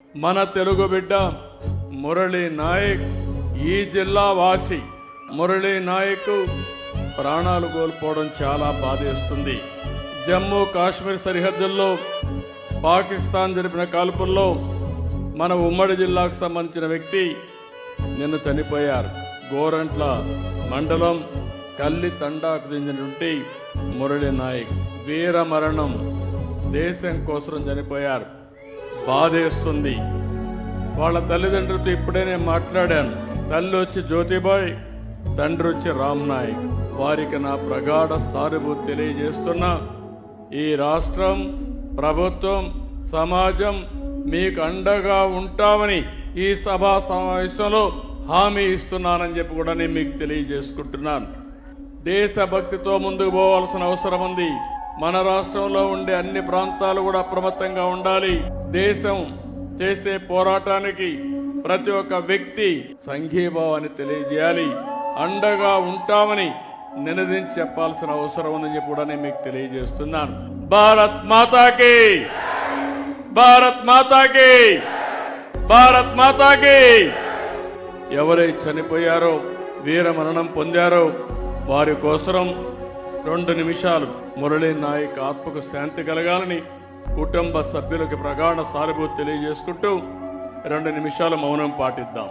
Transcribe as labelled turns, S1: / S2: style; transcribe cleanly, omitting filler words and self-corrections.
S1: మన తెలుగు బిడ్డ మురళీ నాయక్ ఈ జిల్లా వాసి. మురళీ నాయక్ ప్రాణాలు కోల్పోవడం చాలా బాధేస్తుంది. జమ్మూ కాశ్మీర్ సరిహద్దుల్లో పాకిస్తాన్ జరిపిన కాల్పుల్లో మన ఉమ్మడి జిల్లాకు సంబంధించిన వ్యక్తి నిన్న చనిపోయారు. గోరంట్ల మండలం కల్లి తండాకు చెందినటువంటి మురళీ నాయక్ వీర మరణం. దేశం కోసం చనిపోయారు. బాధేస్తుంది. వాళ్ళ తల్లిదండ్రులతో ఇప్పుడే నేను మాట్లాడాను. తల్లి వచ్చి జ్యోతిబాయ్, తండ్రి వచ్చి రామ్ నాయక్. వారికి నా ప్రగాఢ సానుభూతి తెలియజేస్తున్నా. ఈ రాష్ట్రం, ప్రభుత్వం, సమాజం మీకు అండగా ఉంటామని ఈ సభా సమావేశంలో హామీ ఇస్తున్నానని చెప్పి కూడా నేను మీకు తెలియజేసుకుంటున్నాను. దేశభక్తితో ముందుకు పోవాల్సిన అవసరం ఉంది. మన రాష్ట్రంలో ఉండే అన్ని ప్రాంతాలు కూడా అప్రమత్తంగా ఉండాలి. దేశం చేసే పోరాటానికి ప్రతి ఒక్క వ్యక్తి సంఘీభావాన్ని తెలియజేయాలి. అండగా ఉంటామని నినదించి చెప్పాల్సిన అవసరం ఉందని చెప్పి కూడా నేను మీకు తెలియజేస్తున్నాను. భారత్ మాతాకి, భారత్ మాతాకి, భారత్ మాతాకి. ఎవరైతే చనిపోయారో, వీర మరణం పొందారో వారి కోసం 2 నిమిషాలు మురళీ నాయక్ ఆత్మకు శాంతి కలగాలని కుటుంబ సభ్యులకు ప్రగాఢ సానుభూతి తెలియజేసుకుంటూ 2 నిమిషాలు మౌనం పాటిద్దాం.